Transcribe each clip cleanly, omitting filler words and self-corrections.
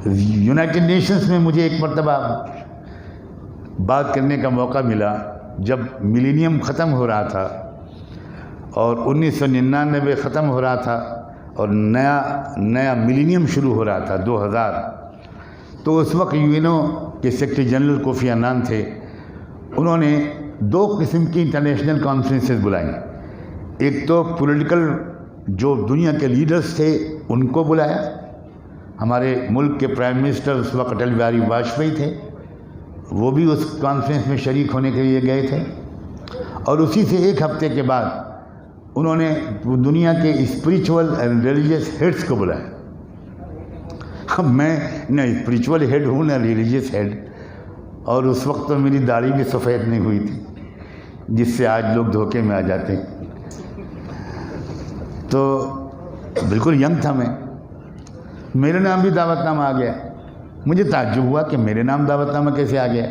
United nations میں مجھے ایک مرتبہ بات کرنے کا موقع ملا جب ملینیم ختم ہو رہا تھا اور 1999 ختم ہو رہا تھا اور نیا ملینیم شروع ہو رہا تھا 2000. تو اس وقت UN کے سیکرٹری جنرل کوفی عنان تھے. انہوں نے 2 قسم کی انٹرنیشنل کانفرنسز بلائیں. ایک تو پولیٹیکل جو دنیا کے لیڈرز تھے ان کو بلایا. ہمارے ملک کے پرائم منسٹر اس وقت اٹل بہاری واجپئی تھے, وہ بھی اس کانفرنس میں شریک ہونے کے لیے گئے تھے. اور اسی سے ایک ہفتے کے بعد انہوں نے دنیا کے اسپریچول اینڈ ریلیجیس ہیڈس کو بلایا. اب میں نہ اسپریچول ہیڈ ہوں نہ ریلیجیس ہیڈ, اور اس وقت تو میری داڑھی بھی سفید نہیں ہوئی تھی جس سے آج لوگ دھوکے میں آ جاتے ہیں. تو بالکل ینگ تھا میں. میرے نام بھی دعوت نامہ آ گیا. مجھے تعجب ہوا کہ میرے نام دعوت نامہ کیسے آ گیا.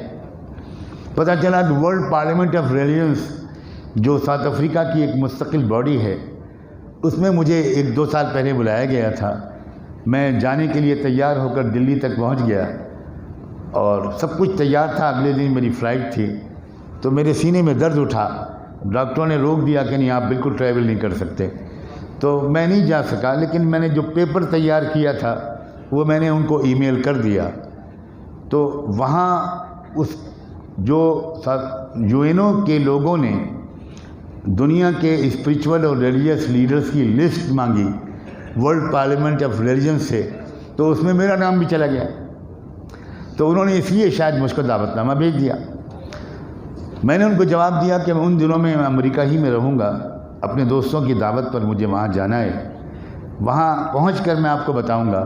پتہ چلا کہ ورلڈ پارلیمنٹ آف ریلیجنس جو ساؤتھ افریقہ کی ایک مستقل باڈی ہے, اس میں مجھے 1-2 سال پہلے بلایا گیا تھا. میں جانے کے لیے تیار ہو کر دلی تک پہنچ گیا اور سب کچھ تیار تھا. اگلے دن میری فلائٹ تھی. تو میرے سینے میں درد اٹھا. ڈاکٹروں نے روک دیا کہ نہیں, آپ بالکل ٹریول نہیں کر سکتے. تو میں نہیں جا سکا, لیکن میں نے جو پیپر تیار کیا تھا وہ میں نے ان کو ای میل کر دیا. تو وہاں اس جو UN کے لوگوں نے دنیا کے اسپریچول اور ریلیجیس لیڈرز کی لسٹ مانگی ورلڈ پارلیمنٹ آف ریلیجن سے, تو اس میں میرا نام بھی چلا گیا. تو انہوں نے اس لیے شاید مجھ کو دعوت نامہ بھیج دیا. میں نے ان کو جواب دیا کہ ان دنوں میں امریکہ ہی میں رہوں گا, اپنے دوستوں کی دعوت پر مجھے وہاں جانا ہے. وہاں پہنچ کر میں آپ کو بتاؤں گا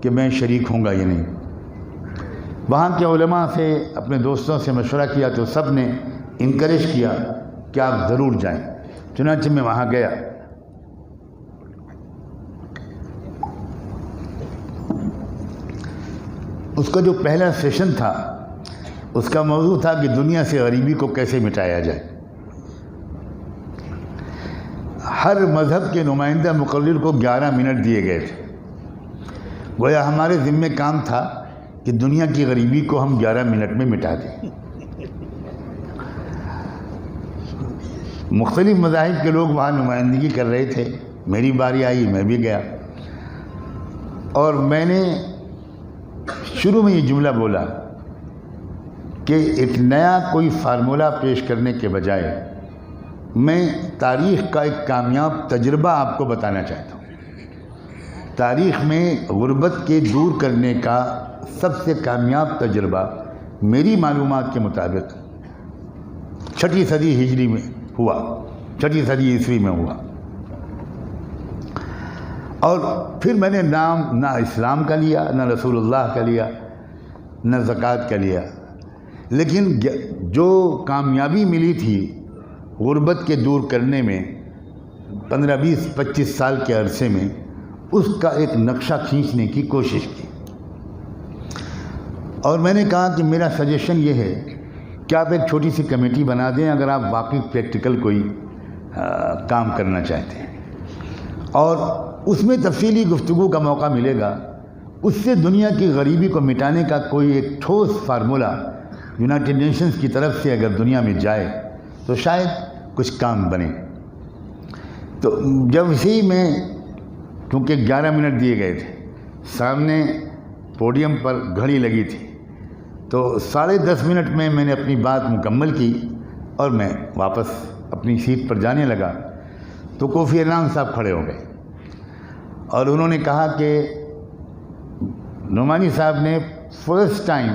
کہ میں شریک ہوں گا یا نہیں. وہاں کے علماء سے, اپنے دوستوں سے مشورہ کیا تو سب نے انکریج کیا کہ آپ ضرور جائیں. چنانچہ میں وہاں گیا. اس کا جو پہلا سیشن تھا اس کا موضوع تھا کہ دنیا سے غریبی کو کیسے مٹایا جائے. ہر مذہب کے نمائندہ مقرر کو 11 منٹ دیے گئے تھے. گویا ہمارے ذمہ کام تھا کہ دنیا کی غریبی کو ہم 11 منٹ میں مٹا دیں. مختلف مذاہب کے لوگ وہاں نمائندگی کر رہے تھے. میری باری آئی, میں بھی گیا. اور میں نے شروع میں یہ جملہ بولا کہ ایک نیا کوئی فارمولہ پیش کرنے کے بجائے میں تاریخ کا ایک کامیاب تجربہ آپ کو بتانا چاہتا ہوں. تاریخ میں غربت کے دور کرنے کا سب سے کامیاب تجربہ میری معلومات کے مطابق 6 صدی ہجری میں ہوا, 6 صدی عیسوی میں ہوا. اور پھر میں نے نام نہ اسلام کا لیا, نہ رسول اللہ کا لیا, نہ زکوٰۃ کا لیا. لیکن جو کامیابی ملی تھی غربت کے دور کرنے میں 15, 20, 25 سال کے عرصے میں, اس کا ایک نقشہ کھینچنے کی کوشش کی. اور میں نے کہا کہ میرا سجیشن یہ ہے کہ آپ ایک چھوٹی سی کمیٹی بنا دیں اگر آپ واقعی پریکٹیکل کوئی کام کرنا چاہتے ہیں, اور اس میں تفصیلی گفتگو کا موقع ملے گا. اس سے دنیا کی غریبی کو مٹانے کا کوئی ایک ٹھوس فارمولہ یونائٹڈ نیشنز کی طرف سے اگر دنیا میں جائے تو شاید کچھ کام بنے. تو جب اسی میں کیونکہ 11 منٹ دیے گئے تھے, سامنے پوڈیم پر گھڑی لگی تھی, تو 10.5 منٹ میں نے اپنی بات مکمل کی اور میں واپس اپنی سیٹ پر جانے لگا. تو کوفی عنان صاحب کھڑے ہو گئے اور انہوں نے کہا کہ نعمانی صاحب نے فرسٹ ٹائم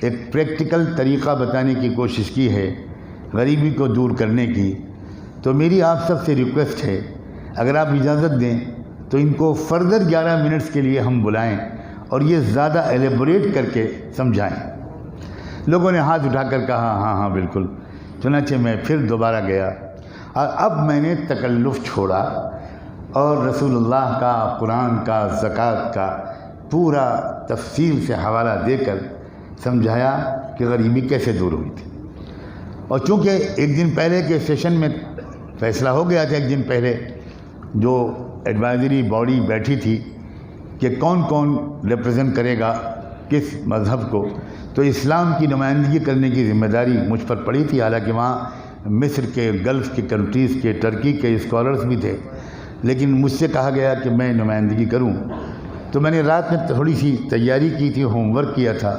ایک پریکٹیکل طریقہ بتانے کی کوشش کی ہے غریبی کو دور کرنے کی. تو میری آپ سب سے ریکویسٹ ہے, اگر آپ اجازت دیں تو ان کو فردر 11 منٹس کے لیے ہم بلائیں اور یہ زیادہ ایلیبوریٹ کر کے سمجھائیں. لوگوں نے ہاتھ اٹھا کر کہا ہاں ہاں بالکل. چنانچہ میں پھر دوبارہ گیا اور اب میں نے تکلف چھوڑا اور رسول اللہ کا, قرآن کا, زکوٰۃ کا پورا تفصیل سے حوالہ دے کر سمجھایا کہ غریبی کیسے دور ہوئی تھی. اور چونکہ ایک دن پہلے کے سیشن میں فیصلہ ہو گیا تھا, ایک دن پہلے جو ایڈوائزری باڈی بیٹھی تھی کہ کون کون ریپرزینٹ کرے گا کس مذہب کو، تو اسلام کی نمائندگی کرنے کی ذمہ داری مجھ پر پڑی تھی، حالانکہ وہاں مصر کے، گلف کے کنٹریز کے، ٹرکی کے اسکالرز بھی تھے، لیکن مجھ سے کہا گیا کہ میں نمائندگی کروں۔ تو میں نے رات میں تھوڑی سی تیاری کی تھی، ہوم ورک کیا تھا،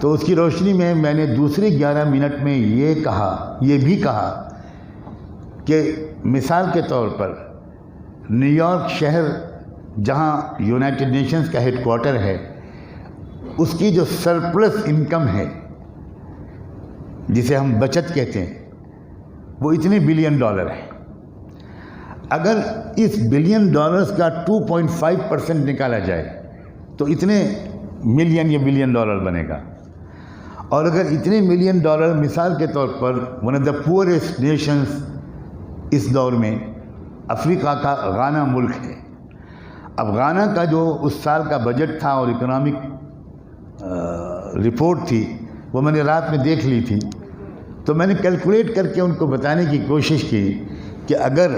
تو اس کی روشنی میں میں نے دوسرے 11 منٹ میں یہ بھی کہا کہ مثال کے طور پر نیو یارک شہر جہاں یونائٹڈ نیشنز کا ہیڈ کوارٹر ہے، اس کی جو سرپلس انکم ہے جسے ہم بچت کہتے ہیں، وہ اتنے $1 بلین ہے۔ اگر اس $1 بلین کا 2.5% نکالا جائے تو اتنے ملین یا $1 بلین بنے گا، اور اگر اتنے $1 ملین مثال کے طور پر one of the poorest nations اس دور میں افریقہ کا غانا ملک ہے۔ اب غانا کا جو اس سال کا بجٹ تھا اور اکنامک رپورٹ تھی، وہ میں نے رات میں دیکھ لی تھی، تو میں نے کیلکولیٹ کر کے ان کو بتانے کی کوشش کی کہ اگر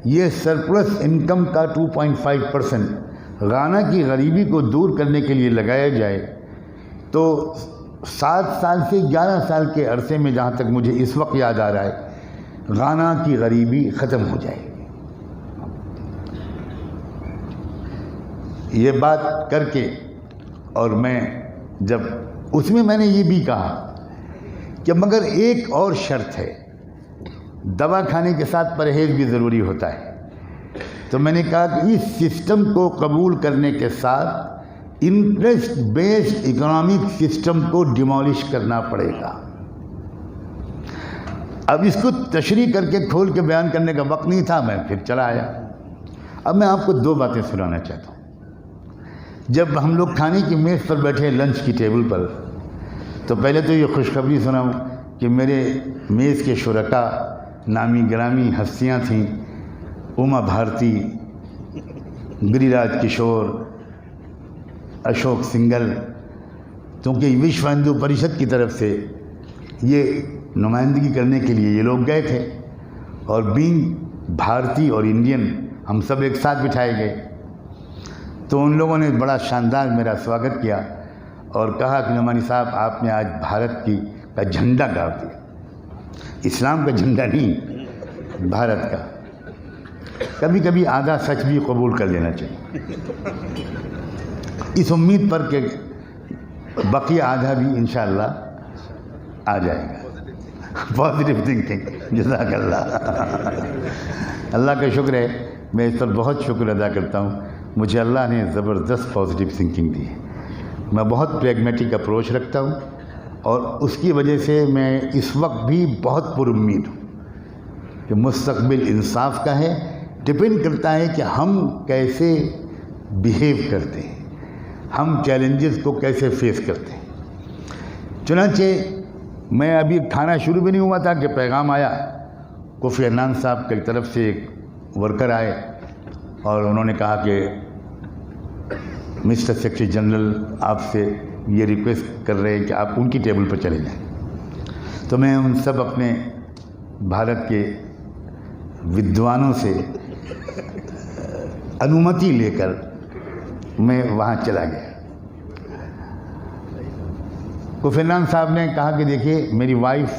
یہ سرپلس انکم کا 2.5% غانا کی غریبی کو دور کرنے کے لیے لگایا جائے تو 7 سال سے 11 سال کے عرصے میں، جہاں تک مجھے اس وقت یاد آ رہا ہے، غانا کی غریبی ختم ہو جائے گی۔ یہ بات کر کے، اور میں جب اس میں نے یہ بھی کہا کہ مگر ایک اور شرط ہے، دوا کھانے کے ساتھ پرہیز بھی ضروری ہوتا ہے۔ تو میں نے کہا کہ اس سسٹم کو قبول کرنے کے ساتھ انٹرسٹ بیسڈ اکنامک سسٹم کو ڈیمالش کرنا پڑے گا۔ اب اس کو تشریح کر کے کھول کے بیان کرنے کا وقت نہیں تھا، میں پھر چلا آیا۔ اب میں آپ کو 2 باتیں سنانا چاہتا ہوں۔ جب ہم لوگ کھانے کی میز پر بیٹھے، لنچ کی ٹیبل پر، تو پہلے تو یہ خوشخبری سناؤں کہ میرے میز کے شرکاء نامی گرامی ہستیاں تھیں، اما بھارتی، گری راج کشور، اشوک سنگل، کیونکہ وشو ہندو پریشد کی طرف سے یہ نمائندگی کرنے کے لیے یہ لوگ گئے تھے، اور بینگ بھارتی اور انڈین ہم سب ایک ساتھ بٹھائے گئے۔ تو ان لوگوں نے بڑا شاندار میرا سواگت کیا اور کہا کہ نعمانی صاحب، آپ نے آج بھارت کا جھنڈا گاڑ دیا، اسلام کا جھنڈا نہیں، بھارت کا۔ کبھی کبھی آدھا سچ بھی قبول کر لینا چاہیے، اس امید پر کہ بقیہ آدھا بھی انشاءاللہ آ جائے گا۔ پازیٹیو تھنکنگ، جزاک اللہ۔ اللہ کا شکر ہے، میں اس پر بہت شکر ادا کرتا ہوں، مجھے اللہ نے زبردست پازیٹیو تھنکنگ دی ہے۔ میں بہت پریگمیٹک اپروچ رکھتا ہوں، اور اس کی وجہ سے میں اس وقت بھی بہت پر امید ہوں کہ مستقبل انصاف کا ہے۔ ڈپینڈ کرتا ہے کہ ہم کیسے بیہیو کرتے ہیں، ہم چیلنجز کو کیسے فیس کرتے ہیں۔ چنانچہ میں ابھی کھانا شروع بھی نہیں ہوا تھا کہ پیغام آیا، کوفی عنان صاحب کی طرف سے ایک ورکر آئے اور انہوں نے کہا کہ مسٹر سیکرٹری جنرل آپ سے یہ ریکویسٹ کر رہے ہیں کہ آپ ان کی ٹیبل پر چلے جائیں۔ تو میں ان سب اپنے بھارت کے ودوانوں سے انومتی لے کر میں وہاں چلا گیا۔ کوفی عنان صاحب نے کہا کہ دیکھیے، میری وائف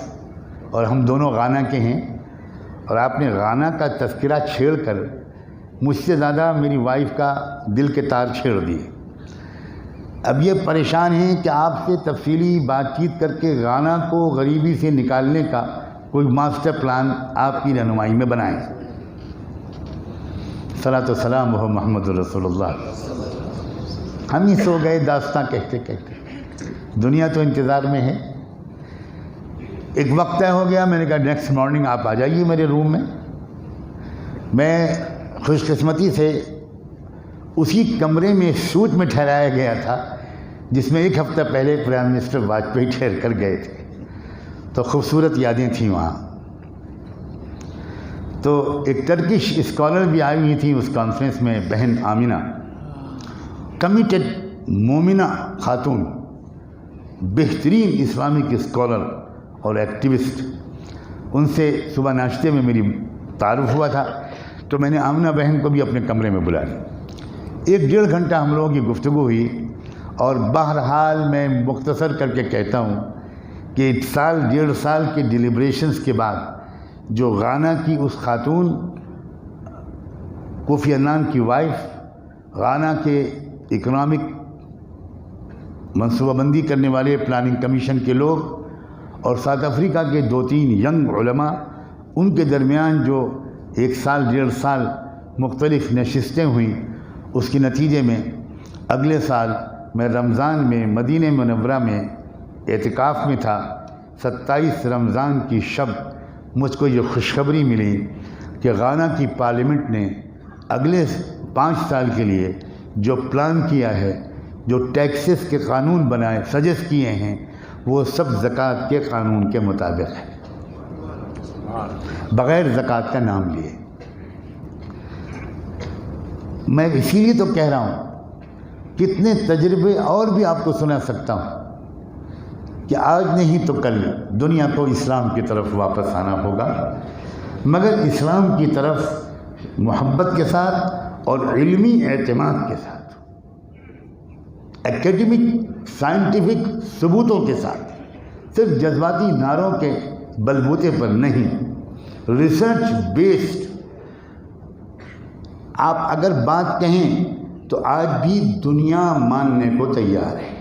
اور ہم دونوں غانا کے ہیں، اور آپ نے غانا کا تذکرہ چھیڑ کر مجھ سے زیادہ میری وائف کا دل کے تار چھیڑ دیے۔ اب یہ پریشان ہیں کہ آپ سے تفصیلی بات چیت کر کے غانا کو غریبی سے نکالنے کا کوئی ماسٹر پلان آپ کی رہنمائی میں بنائیں۔ صلاۃ و سلام وہ محمد رسول اللہ۔ ہم ہی سو گئے داستاں کہتے کہتے، دنیا تو انتظار میں ہے۔ ایک وقت طے ہو گیا، میں نے کہا نیکسٹ مارننگ آپ آ جائیے میرے روم میں۔ میں خوش قسمتی سے اسی کمرے میں سوٹ میں ٹھہرایا گیا تھا جس میں 1 ہفتہ پہلے پرائم منسٹر واجپئی ٹھہر کر گئے تھے، تو خوبصورت یادیں تھیں وہاں۔ تو ایک ٹرکش اسکالر بھی آئی ہوئی تھیں اس کانفرنس میں، بہن آمینہ، کمیٹڈ مومنہ خاتون، بہترین اسلامک اسکالر اور ایکٹیوسٹ۔ ان سے صبح ناشتے میں میری تعارف ہوا تھا، تو میں نے آمنہ بہن کو بھی اپنے کمرے میں بلا لیا۔ 1-1.5 گھنٹہ ہم لوگوں کی گفتگو ہوئی، اور بہرحال میں مختصر کر کے کہتا ہوں کہ 1.5 سال کے ڈیلیبریشنز کے بعد جو غانا کی اس خاتون، کوفی عنان کی وائف، غانا کے اکنامک منصوبہ بندی کرنے والے پلاننگ کمیشن کے لوگ، اور ساؤتھ افریقہ کے 2-3 ینگ علماء، ان کے درمیان جو 1 سال 1.5 سال مختلف نشستیں ہوئیں، اس کے نتیجے میں اگلے سال میں رمضان میں مدینہ منورہ میں اعتکاف میں تھا۔ 27 رمضان کی شب مجھ کو یہ خوشخبری ملی کہ غانا کی پارلیمنٹ نے اگلے 5 سال کے لیے جو پلان کیا ہے، جو ٹیکسز کے قانون بنائے سجیسٹ کیے ہیں، وہ سب زکوٰۃ کے قانون کے مطابق ہے، بغیر زکوٰۃ کا نام لیے۔ میں اسی لیے تو کہہ رہا ہوں، کتنے تجربے اور بھی آپ کو سنا سکتا ہوں کہ آج نہیں تو کل دنیا کو اسلام کی طرف واپس آنا ہوگا، مگر اسلام کی طرف محبت کے ساتھ اور علمی اعتماد کے ساتھ، ایکیڈمک سائنٹیفک ثبوتوں کے ساتھ، صرف جذباتی نعروں کے بلبوتے پر نہیں، ریسرچ بیسڈ۔ آپ اگر بات کہیں تو آج بھی دنیا ماننے کو تیار ہے